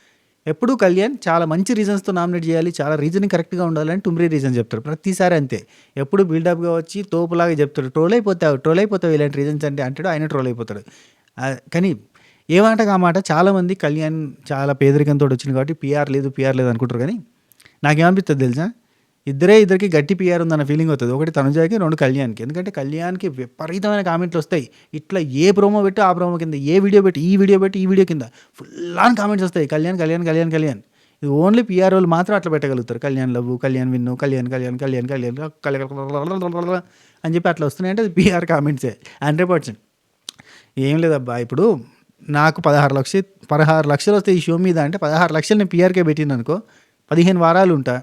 ఎప్పుడు కళ్యాణ్ చాలా మంచి రీజన్స్తో నామినేట్ చేయాలి, చాలా రీజనింగ్ కరెక్ట్గా ఉండాలని టుమ్రీ రీజన్ చెప్తాడు ప్రతిసారి అంతే. ఎప్పుడు బిల్డప్గా వచ్చి తోపులాగా చెప్తాడు, ట్రోల్ అయిపోతావు ఇలాంటి రీజన్స్ అంటాడు, ఆయన ట్రోల్ అయిపోతాడు. కానీ ఏ మాటకు ఆ మాట చాలామంది కళ్యాణ్ చాలా పేదరికంతో వచ్చింది కాబట్టి పిఆర్ లేదు అనుకుంటారు. కానీ నాకేమనిపిస్తుంది తెలుసా, ఇద్దరికి గట్టి పిఆర్ ఉందన్న ఫీలింగ్ అవుతుంది. ఒకటి తనుజాకి, రెండు కళ్యాణ్కి. ఎందుకంటే కళ్యాణ్కి విపరీతమైన కామెంట్లు వస్తాయి, ఇట్లా ఏ ప్రోమో పెట్టి ఆ ప్రోమో కింద, ఏ వీడియో పెట్టి ఈ వీడియో కింద ఫుల్ ఆన్ కామెంట్స్ వస్తాయి. కళ్యాణ్ ఇది ఓన్లీ పిఆర్ వాళ్ళు మాత్రం అట్లా పెట్టగలుగుతారు. కళ్యాణ్ లవ్, కళ్యాణ్ విన్ను, కళ్యాణ్ అని చెప్పి అట్లా వస్తున్నాయి అంటే అది పిఆర్ కామెంట్సే 100%. ఏం లేదబ్బా, ఇప్పుడు నాకు 16 లక్షలు వస్తాయి ఈ షో మీద అంటే 16 లక్షలు నేను పిఆర్కే పెట్టిన అనుకో, 15 వారాలు ఉంటా,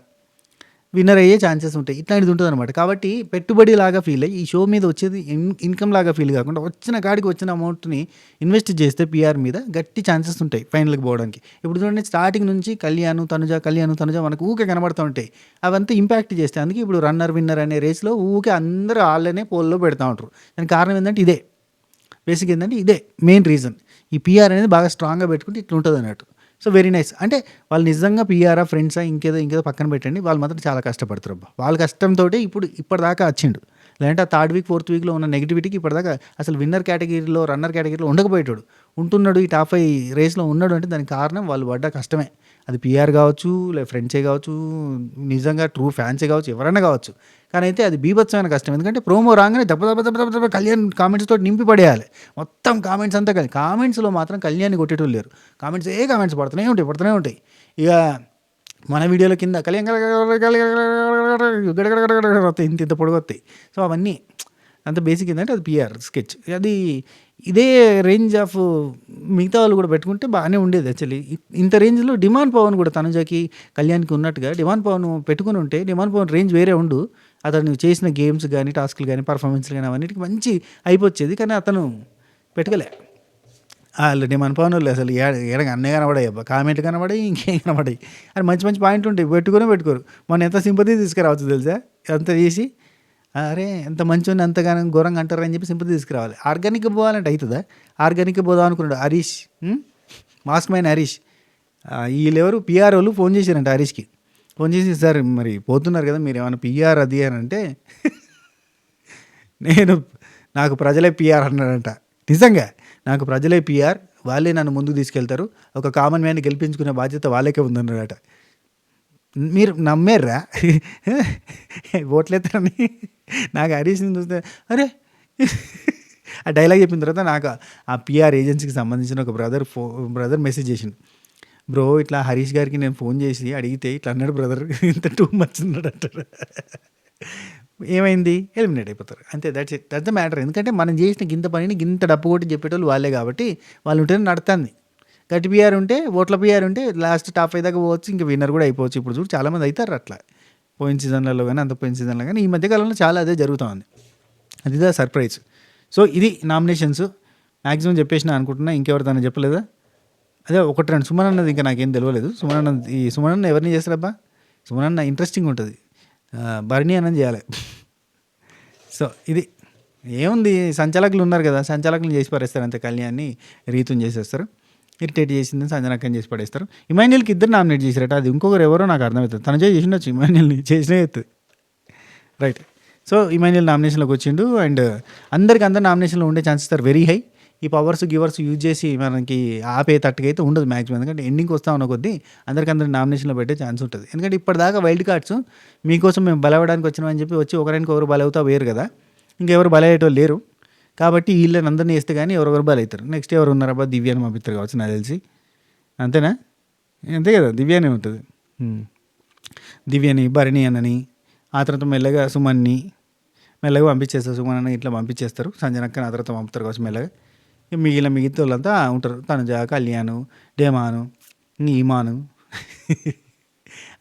విన్నర్ అయ్యే ఛాన్సెస్ ఉంటాయి. ఇట్లాంటిది ఉంటుంది అనమాట. కాబట్టి పెట్టుబడి లాగా ఫీల్ అయ్యి ఈ షో మీద వచ్చేది ఇన్కమ్ లాగా ఫీల్ కాకుండా వచ్చిన అమౌంట్ని ఇన్వెస్ట్ చేస్తే పిఆర్ మీద గట్టి ఛాన్సెస్ ఉంటాయి ఫైనల్కి పోవడానికి. ఇప్పుడు చూడండి, స్టార్టింగ్ నుంచి కళ్యాణ్ తనుజ మనకు ఊకే కనబడుతూ ఉంటాయి, అవంతా ఇంపాక్ట్ చేస్తాయి. అందుకే ఇప్పుడు రన్నర్ విన్నర్ అనే రేస్లో ఊకే అందరూ వాళ్ళనే పోల్లో పెడతా ఉంటారు. దానికి కారణం ఏంటంటే ఇదే బేసిక్, ఇదే మెయిన్ రీజన్. ఈ పిఆర్ అనేది బాగా స్ట్రాంగ్గా పెట్టుకుంటే ఇట్లా ఉంటుంది అన్నట్టు. So very nice. అంటే వాళ్ళు నిజంగా పిఆరా ఫ్రెండ్సా ఇంకేదో పక్కన పెట్టండి, వాళ్ళు మాత్రం చాలా కష్టపడతారు అబ్బా. వాళ్ళ కష్టంతో ఇప్పటిదాకా వచ్చిండు, లేదంటే ఆ 3rd వీక్ 4th వీక్లో ఉన్న నెగిటివిటీకి ఇప్పటిదాకా అసలు విన్నర్ కేటగిరీలో రన్నర్ కేటగిరీలో ఉండకపోయేటాడు, ఉంటున్నాడు, ఈ టాప్ 5 రేస్లో ఉన్నాడు అంటే దానికి కారణం వాళ్ళు పడ్డ కష్టమే. అది పిఆర్ కావచ్చు, లేదా ఫ్రెండ్సే కావచ్చు, నిజంగా ట్రూ ఫ్యాన్సే కావచ్చు, ఎవరైనా కావచ్చు. కానీ అయితే అది బీభత్సమైన కష్టం. ఎందుకంటే ప్రోమో రాగానే దెబ్బ కళ్యాణ్ కామెంట్స్ తోటి నింపి పడేయాలి మొత్తం. కామెంట్స్ అంతా కామెంట్స్లో మాత్రం కళ్యాణ్ని కొట్టేటోళ్ళు లేరు. కామెంట్స్ పడుతూనే ఉంటాయి. ఇక మన వీడియోల కింద కళ్యాణ్ ఇంత పొడగొస్తాయి. సో అవన్నీ అంత బేసిక్ ఏంటంటే అది పిఆర్ స్కెచ్. అది ఇదే రేంజ్ ఆఫ్ మిగతా వాళ్ళు కూడా పెట్టుకుంటే బాగానే ఉండేది. యాక్చువల్లీ ఇంత రేంజ్లో డిమాండ్ పవన్ కూడా తనుజకి కళ్యాణ్కి ఉన్నట్టుగా డిమాండ్ పవన్ పెట్టుకుని ఉంటే డిమాండ్ పవన్ రేంజ్ వేరే ఉండు, అతను చేసిన గేమ్స్ కానీ టాస్క్లు కానీ పర్ఫార్మెన్స్లు కానీ అవన్నిటికి మంచి అయిపోచ్చేది. కానీ అతను పెట్టుకోలే, వాళ్ళు నేను అనుకోని వాళ్ళు అసలు ఏడ అన్నీ కనబడాయి అబ్బా, కామెంట్లు కనబడాయి, ఇంకేం కనబడాయి. అది మంచి మంచి పాయింట్లు ఉంటాయి, పెట్టుకోరు. మొన్న ఎంత సింపతి తీసుకురావచ్చు తెలుసా, అంత చేసి అరే ఎంత మంచిగా అంతగానో ఘోరంగా అంటారు అని చెప్పి సింపతి తీసుకురావాలి. ఆర్గానిక్గా పోవాలంటే అవుతుందా? ఆర్గానిక్గా పోదాం అనుకున్నాడు హరీష్, మాస్క్ మ్యాన్ హరీష్. వీళ్ళెవరు పిఆర్ వాళ్ళు ఫోన్ చేశారంట హరీష్కి. ఫోన్ చేసి సార్ మరి పోతున్నారు కదా మీరు ఏమైనా పిఆర్ అది అని అంటే నాకు ప్రజలే పిఆర్ అన్నాడంట. నిజంగా నాకు ప్రజలే పిఆర్, వాళ్ళే నన్ను ముందుకు తీసుకెళ్తారు, ఒక కామన్ మ్యాన్ని గెలిపించుకునే బాధ్యత వాళ్ళకే ఉందన్నాడట. మీరు నమ్మారా ఓట్లేస్తారని? నాకు హరీష్ని చూస్తే అరే ఆ డైలాగ్ చెప్పిన తర్వాత నాకు ఆ పిఆర్ ఏజెన్సీకి సంబంధించిన ఒక బ్రదర్ మెసేజ్ చేసిండు. బ్రో ఇట్లా హరీష్ గారికి నేను ఫోన్ చేసి అడిగితే ఇట్లా అన్నాడు బ్రదర్, ఇంత టూ మచ్ ఉన్నాడు అంటారు. ఏమైంది, ఎలిమినేట్ అయిపోతారు అంతే. That's the matter. ఎందుకంటే మనం చేసిన గింత పనిని గింత డప్పు కొట్టి చెప్పేటోళ్ళు వాళ్ళే కాబట్టి వాళ్ళు ఉంటేనే నడుతుంది. గట్టి పిఆర్ ఉంటే, ఓట్ల పిఆర్ ఉంటే లాస్ట్ టాప్ 5 దాకా పోవచ్చు, ఇంకా విన్నర్ కూడా అయిపోవచ్చు. ఇప్పుడు చూడు చాలామంది అవుతారు అట్లా, పోయిన సీజన్లలో కానీ పోయిన సీజన్లో కానీ. ఈ మధ్యకాలంలో చాలా అదే జరుగుతూ ఉంది. అదిదా సర్ప్రైజ్. సో ఇది నామినేషన్స్ మ్యాక్సిమం చెప్పేసిన అనుకుంటున్నా. ఇంకెవరిదైనా చెప్పలేదా? అదే ఒకటి రెండు సుమన్ అన్నది ఇంకా నాకేం తెలియలేదు. సుమన్ అన్న ఎవరిని చేస్తారబ్బా? సుమన్ అన్న ఇంట్రెస్టింగ్ ఉంటుంది, భరణి అన్నది చేయాలి. సో ఇది ఏముంది, సంచాలకులు ఉన్నారు కదా, సంచాలకులు చేసి పడేస్తారు అంతే. కళ్యాణ్ని రీతుని చేసేస్తారు, ఇరిటేట్ చేసిందని సంజనాక్కని చేసి పడేస్తారు. ఇమాన్యుయల్కి ఇద్దరు నామినేట్ చేశారట, అది ఇంకొకరు ఎవరో నాకు అర్థమవుతుంది. తను చేసిండొచ్చు, ఇమాన్యుయల్ని చేసినే అవుతుంది. రైట్. సో ఇమాన్యుయల్ నామినేషన్లోకి వచ్చిండు. అండ్ అందరు నామినేషన్లో ఉండే ఛాన్సెస్ ఆర్ వెరీ హై. ఈ పవర్స్ గివర్స్ యూజ్ చేసి మనకి ఆపే తట్టుకైతే ఉండదు మ్యాక్సిమం. ఎందుకంటే ఎండింగ్కి వస్తా ఉన్న కొద్దీ అందరు నామినేషన్లో పెట్టే ఛాన్స్ ఉంటుంది. ఎందుకంటే ఇప్పటిదాకా వైల్డ్ కార్డ్స్ మీకోసం మేము బలవడానికి వచ్చినామని చెప్పి వచ్చి ఒకరికి ఒకరు బలవుతా వేరు కదా, ఇంకెవరు బలయ్యేటోళ్ళు లేరు. కాబట్టి వీళ్ళని అందరినీ వేస్తే కానీ ఎవరెవరు బలవుతారు. నెక్స్ట్ ఎవరు ఉన్నారబ్బా, దివ్యాన్ని పంపిస్తారు కావచ్చు నాకు తెలిసి. అంతేనా? అంతే కదా, దివ్యానే ఉంటుంది. దివ్యాని, భరణి అన్నని, ఆ తర్వాత మెల్లగా సుమన్ని మెల్లగా పంపించేస్తారు. సుమన్ అన్న ఇట్లా పంపించేస్తారు. సంజనక్కని ఆ తర్వాత పంపుతారు కావచ్చు మెల్లగా. మిగతా వాళ్ళంతా ఉంటారు, తనుజ, కళ్యాణ్, డేమాను, ఈమాను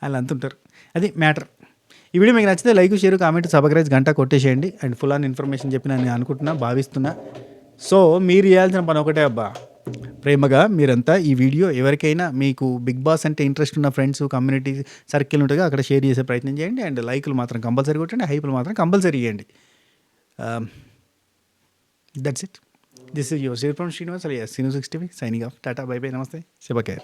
వాళ్ళంతా ఉంటారు. అది మ్యాటర్. ఈ వీడియో మీకు నచ్చితే లైక్, షేర్, కామెంట్, సబ్స్క్రైబ్ గంట కొట్టేసేయండి. అండ్ ఫుల్ ఆన్ ఇన్ఫర్మేషన్ చెప్పిన నేను అనుకుంటున్నా, భావిస్తున్నా. సో మీరు చేయాల్సిన పని ఒకటే అబ్బా, ప్రేమగా మీరంతా ఈ వీడియో ఎవరికైనా మీకు బిగ్ బాస్ అంటే ఇంట్రెస్ట్ ఉన్న ఫ్రెండ్స్, కమ్యూనిటీ సర్కిల్ ఉంటుంది అక్కడ షేర్ చేసే ప్రయత్నం చేయండి. అండ్ లైకులు మాత్రం కంపల్సరీ కొట్టండి, హైపులు మాత్రం కంపల్సరీ ఇవ్వండి. That's it. This is your Srinivas, Sinu 65 signing off. Tata, bye bye, namaste, Shiva Care.